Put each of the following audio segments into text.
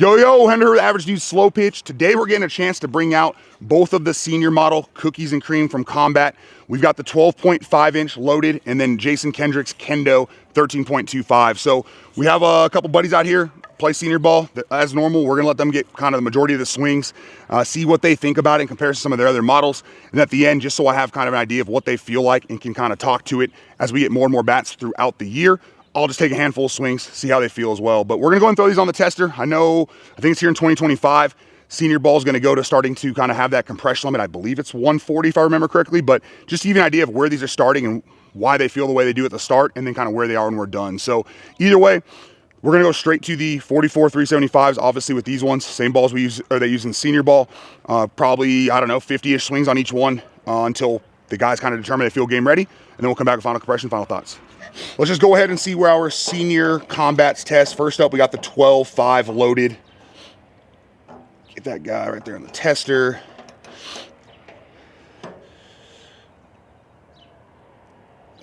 Yo, Henry, Average Dude Slo-Pitch. Today we're getting a chance to bring out both of the senior model Cookies and Cream from Combat. We've got the 12.5 inch loaded and then Jason Kendrick's Kendo 13.25. So we have a couple buddies out here play senior ball as normal. We're gonna let them get kind of the majority of the swings, see what they think about it in comparison to some of their other models. And at the end, just so I have kind of an idea of what they feel like and can kind of talk to it as we get more and more bats throughout the year, I'll just take a handful of swings, see how they feel as well. But we're gonna go and throw these on the tester. I think it's here in 2025. Senior ball is gonna go to starting to kind of have that compression limit. I believe it's 140 if I remember correctly, but just to give you an idea of where these are starting and why they feel the way they do at the start and then kind of where they are when we're done. So either way, we're gonna go straight to the 44 375s. Obviously with these ones, same balls we use, or they use in senior ball. Probably, I don't know, 50-ish swings on each one until the guys kind of determine they feel game ready. And then we'll come back with final compression, final thoughts. Let's just go ahead and see where our senior combats test. First up, we got the 12.5 loaded. Get that guy right there on the tester.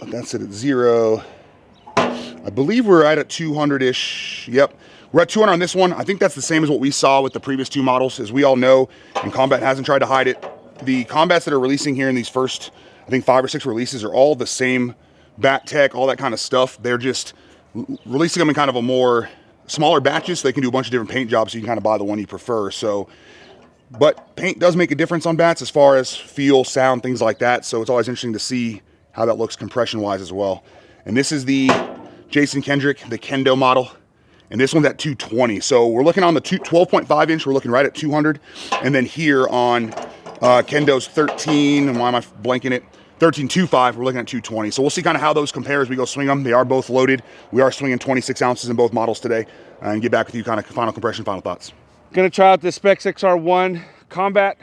That's it at 0. I believe we're right at 200-ish. Yep, we're at 200 on this one. I think that's the same as what we saw with the previous two models. As we all know, and Combat hasn't tried to hide it, the Combats that are releasing here in these first, I think 5 or 6 releases are all the same bat tech, all that kind of stuff. They're just releasing them in kind of a more smaller batches so they can do a bunch of different paint jobs so you can kind of buy the one you prefer. So, but paint does make a difference on bats as far as feel, sound, things like that. So it's always interesting to see how that looks compression wise as well. And this is the Jason Kendrick, the Kendo model. And this one's at 220. So we're looking on the 12.5 inch, we're looking right at 200. And then here on Kendo's 13, and why am I blanking it? 13.25, we're looking at 220. So we'll see kind of how those compare as we go swing them. They are both loaded. We are swinging 26 ounces in both models today. And get back with you kind of final compression, final thoughts. Gonna try out the Specs XR-1 Combat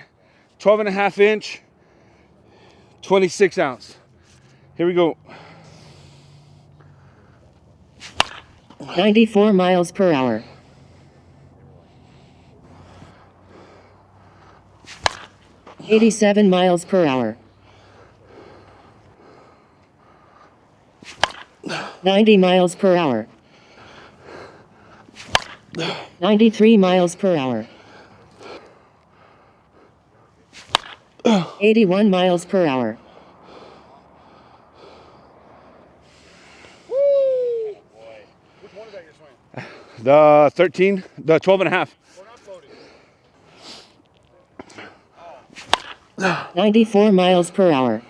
12.5 inch, 26 ounce. Here we go. 94 miles per hour. 87 miles per hour. 90 miles per hour. 93 miles per hour. 81 miles per hour. Which one is that you're swinging? The 13, the 12.5. We're not loaded. 94 miles per hour.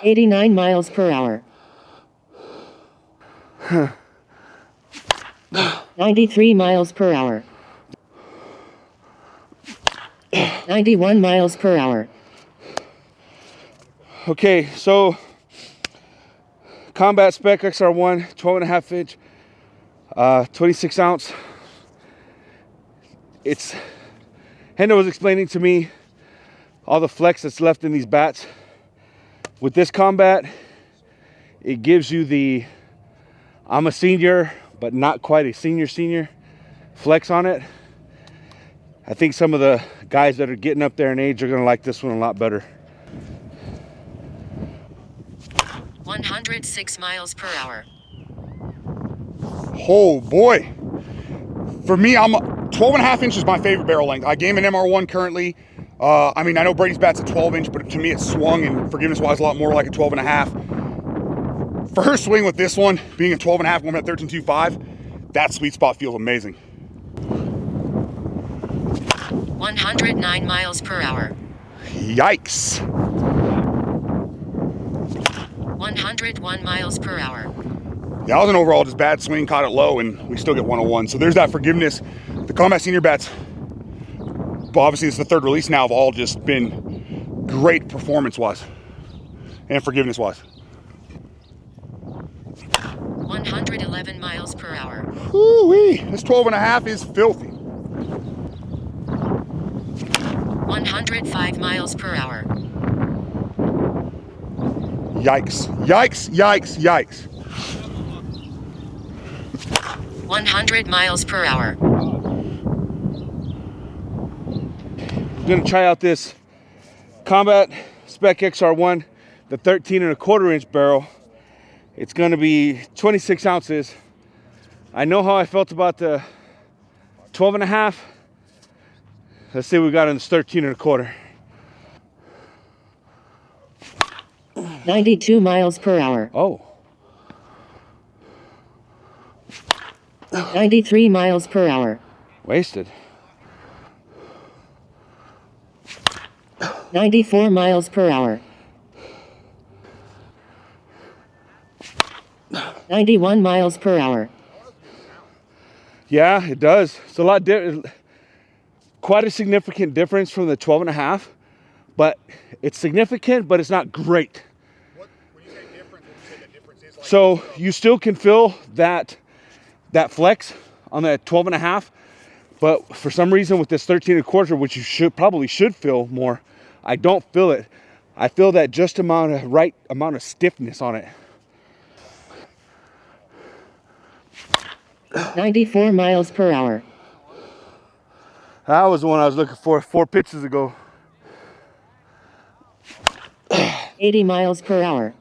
89 miles per hour. 93 miles per hour. 91 miles per hour. Okay, so Combat Spec XR-1 12.5 inch, 26 ounce. It's, Hendo was explaining to me all the flex that's left in these bats. With this Combat, it gives you the I'm a senior, but not quite a senior flex on it. I think some of the guys that are getting up there in age are gonna like this one a lot better. 106 miles per hour. Oh boy. For me, 12.5 inches is my favorite barrel length. I game an MR1 currently. I mean, I know Brady's bat's a 12 inch, but to me it's swung and forgiveness wise a lot more like a 12.5. First swing with this one, being a 12.5, going at 13.25, that sweet spot feels amazing. 109 miles per hour. Yikes. 101 miles per hour. Yeah, that was an overall just bad swing, caught it low, and we still get 101. So there's that forgiveness. The Combat Senior bats, well, obviously it's the third release now, have all just been great performance-wise and forgiveness-wise. 111 miles per hour. Woo-wee, this 12.5 is filthy. 105 miles per hour. Yikes, yikes, yikes, yikes. 100 miles per hour. I'm gonna try out this Combat Spec XR-1, the 13.25 inch barrel. It's gonna be 26 ounces. I know how I felt about the 12 and a half. Let's see what we got in this 13 and a quarter. 92 miles per hour. Oh. 93 miles per hour. Wasted. 94 miles per hour. 91 miles per hour. Yeah, it does. It's a lot quite a significant difference from the 12 and a half, but it's significant, but it's not great. When you say difference, what do you say the difference is? Like, So you still can feel that flex on that 12 and a half, but for some reason with this 13 and a quarter, which you probably should feel more, I don't feel it. I feel that just right amount of stiffness on it. 94 miles per hour. That was the one I was looking for 4 pitches ago. 80 miles per hour.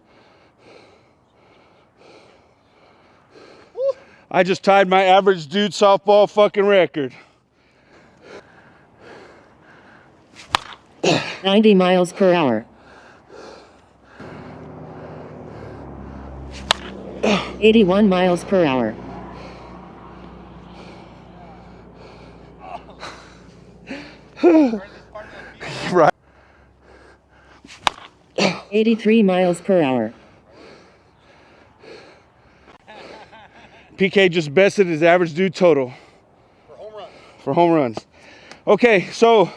I just tied my average dude softball fucking record. 90 miles per hour. 81 miles per hour. Right. 83 miles per hour. PK just bested his average dude total. For home runs. Okay, so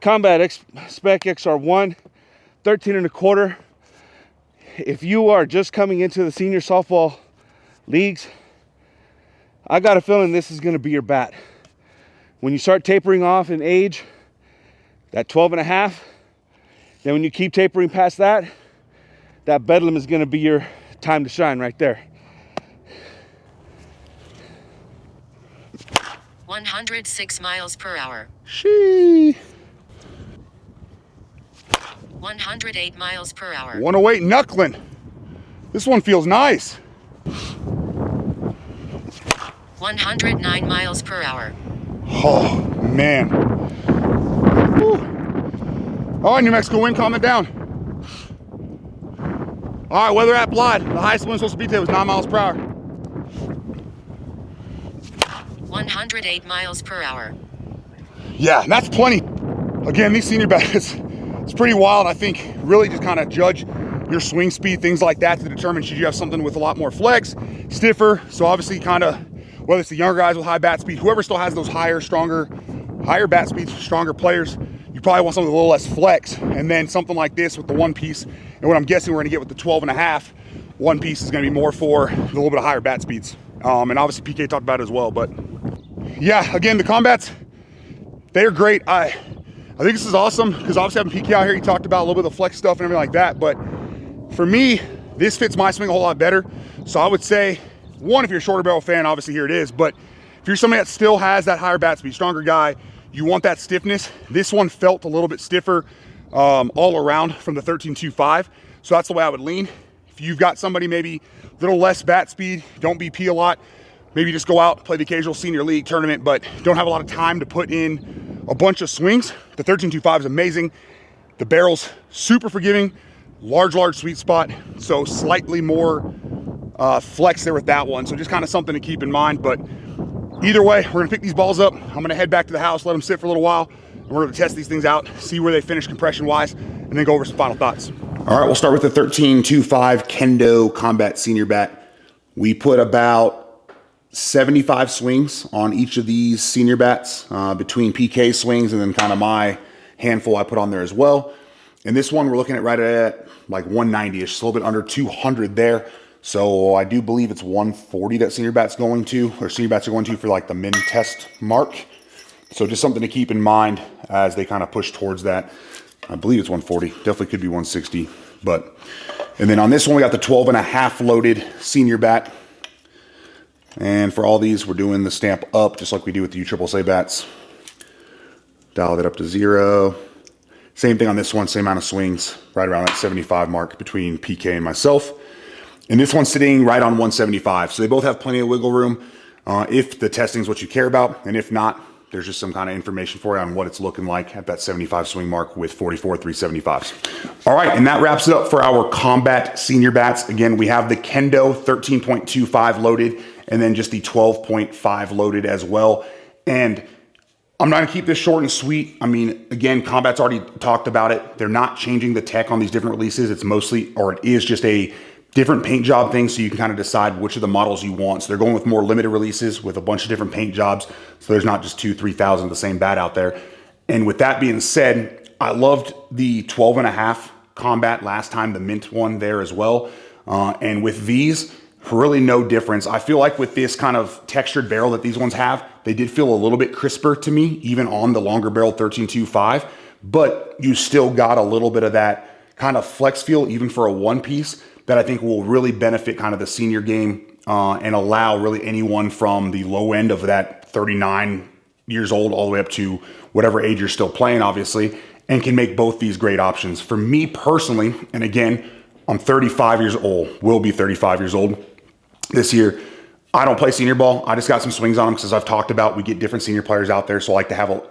Combat Spec XR-1, 13 and a quarter. If you are just coming into the senior softball leagues, I got a feeling this is gonna be your bat. When you start tapering off in age, that 12 and a half, then when you keep tapering past that, that Bedlam is gonna be your time to shine right there. 106 miles per hour. Shee. 108 miles per hour. 108 knuckling. This one feels nice. 109 miles per hour. Oh, man. Whew. All right, New Mexico wind, calm it down. All right, weather app lied. The highest wind supposed to be today was 9 miles per hour. 108 miles per hour. Yeah, and that's plenty. Again, these senior bats, it's pretty wild. I think really just kind of judge your swing speed, things like that, to determine should you have something with a lot more flex, stiffer. So obviously kind of, whether it's the younger guys with high bat speed, whoever still has those higher bat speeds, stronger players, you probably want something with a little less flex. And then something like this with the one piece, and what I'm guessing we're gonna get with the 12 and a half, one piece is gonna be more for a little bit of higher bat speeds. And obviously PK talked about it as well, but yeah, again, the Combats, they're great. I think this is awesome because obviously having PK out here, he talked about a little bit of the flex stuff and everything like that. But for me, this fits my swing a whole lot better. So I would say, one, if you're a shorter barrel fan, obviously here it is. But if you're somebody that still has that higher bat speed, stronger guy, you want that stiffness. This one felt a little bit stiffer all around from the 13.25. So that's the way I would lean. If you've got somebody maybe a little less bat speed, don't BP a lot, maybe just go out, play the occasional senior league tournament, but don't have a lot of time to put in a bunch of swings, the 13.25 is amazing. The barrel's super forgiving, large sweet spot, so slightly more flex there with that one. So just kind of something to keep in mind. But either way, we're gonna pick these balls up. I'm gonna head back to the house, let them sit for a little while, and we're gonna test these things out, see where they finish compression-wise, and then go over some final thoughts. All right, we'll start with the 13.25 Kendo Combat Senior Bat. We put about 75 swings on each of these senior bats, between PK swings and then kind of my handful I put on there as well. And this one we're looking at right at like 190-ish, so a little bit under 200 there. So I do believe it's 140 that senior bats are going to for like the min test mark. So just something to keep in mind as they kind of push towards that. I believe it's 140, definitely could be 160. But, and then on this one, we got the 12 and a half loaded senior bat. And for all these, we're doing the stamp up, just like we do with the USSSA bats. Dial that up to 0. Same thing on this one, same amount of swings, right around that 75 mark between PK and myself. And this one's sitting right on 175. So they both have plenty of wiggle room if the testing is what you care about. And if not, there's just some kind of information for you on what it's looking like at that 75 swing mark with 44 375s. All right, and that wraps it up for our combat senior bats. Again, we have the Kendo 13.25 loaded and then just the 12.5 loaded as well. And I'm not gonna keep this short and sweet. I mean, again, Combat's already talked about it. They're not changing the tech on these different releases. It's mostly, or it is just a different paint job thing, so you can kind of decide which of the models you want. So they're going with more limited releases with a bunch of different paint jobs. So there's not just 2,000-3,000 of the same bat out there. And with that being said, I loved the 12.5 Combat last time, the mint one there as well. And with these, really no difference. I feel like with this kind of textured barrel that these ones have, they did feel a little bit crisper to me, even on the longer barrel 13.25, but you still got a little bit of that kind of flex feel, even for a one piece, that I think will really benefit kind of the senior game and allow really anyone from the low end of that 39 years old all the way up to whatever age you're still playing, obviously, and can make both these great options. For me personally, and again, I'm 35 years old, will be 35 years old this year. I don't play senior ball. I just got some swings on them because, as I've talked about, we get different senior players out there. So I like to have a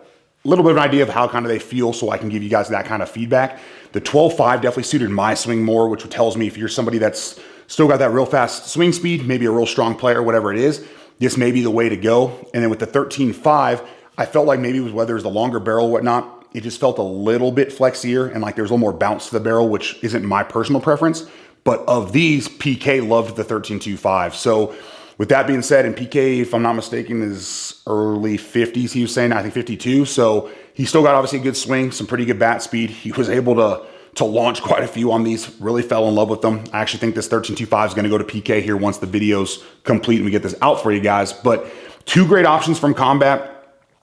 little bit of an idea of how kind of they feel so I can give you guys that kind of feedback. The 12.5 definitely suited my swing more, which tells me if you're somebody that's still got that real fast swing speed, maybe a real strong player, whatever it is, this may be the way to go. And then with the 13.5, I felt like maybe it was whether it was the longer barrel or whatnot, it just felt a little bit flexier and like there's a little more bounce to the barrel, which isn't my personal preference. But of these, PK loved the 13.25. So with that being said, and PK, if I'm not mistaken, is early 50s, he was saying, I think 52. So he still got obviously a good swing, some pretty good bat speed. He was able to launch quite a few on these, really fell in love with them. I actually think this 13.25 is going to go to PK here once the video's complete and we get this out for you guys. But two great options from Combat.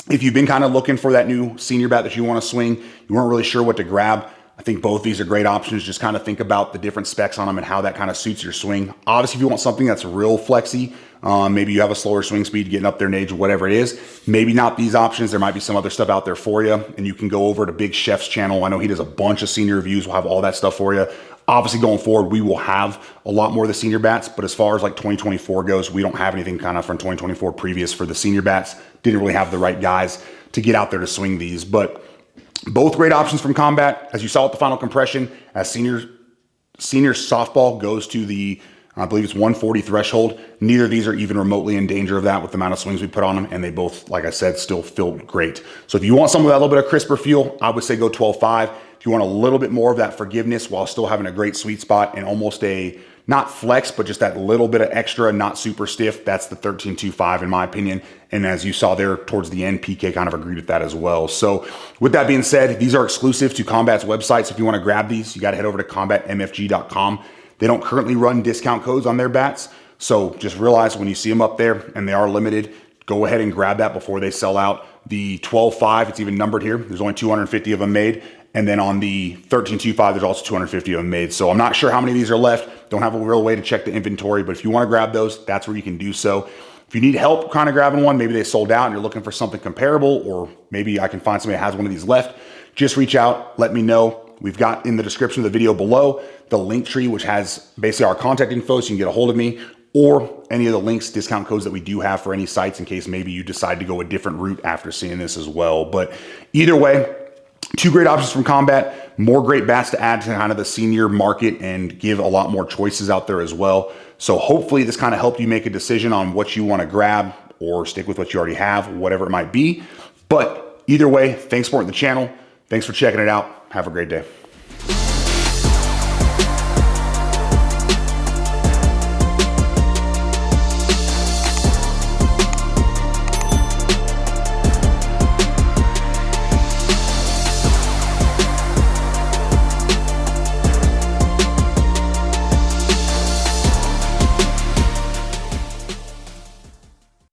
If you've been kind of looking for that new senior bat that you want to swing, you weren't really sure what to grab, I think both these are great options. Just kind of think about the different specs on them and how that kind of suits your swing. Obviously, if you want something that's real flexy, maybe you have a slower swing speed, getting up there in age, whatever it is, maybe not these options. There might be some other stuff out there for you, and you can go over to Big Chef's channel. I know he does a bunch of senior reviews. We'll have all that stuff for you. Obviously, going forward, we will have a lot more of the senior bats, but as far as like 2024 goes, we don't have anything kind of from 2024 previous for the senior bats. Didn't really have the right guys to get out there to swing these, but both great options from Combat. As you saw with the final compression, as senior softball goes to the, I believe it's 140 threshold, neither of these are even remotely in danger of that with the amount of swings we put on them, and they both, like I said, still feel great. So if you want some of that little bit of crisper feel, I would say go 12.5. If you want a little bit more of that forgiveness while still having a great sweet spot and almost a, not flex, but just that little bit of extra, not super stiff, that's the 13.25 in my opinion. And as you saw there towards the end, PK kind of agreed with that as well. So with that being said, these are exclusive to Combat's website. So if you want to grab these, you got to head over to combatmfg.com. They don't currently run discount codes on their bats. So just realize when you see them up there and they are limited, go ahead and grab that before they sell out. The 12.5, it's even numbered here. There's only 250 of them made. And then on the 13.25, there's also 250 of them made. So I'm not sure how many of these are left. Don't have a real way to check the inventory, but if you want to grab those, that's where you can do so. If you need help kind of grabbing one, maybe they sold out and you're looking for something comparable, or maybe I can find somebody that has one of these left, just reach out, let me know. We've got in the description of the video below the link tree, which has basically our contact info so you can get a hold of me, or any of the links, discount codes that we do have for any sites in case maybe you decide to go a different route after seeing this as well. But either way, two great options from Combat, more great bats to add to kind of the senior market and give a lot more choices out there as well. So hopefully this kind of helped you make a decision on what you want to grab or stick with what you already have, whatever it might be. But either way, thanks for supporting the channel. Thanks for checking it out. Have a great day.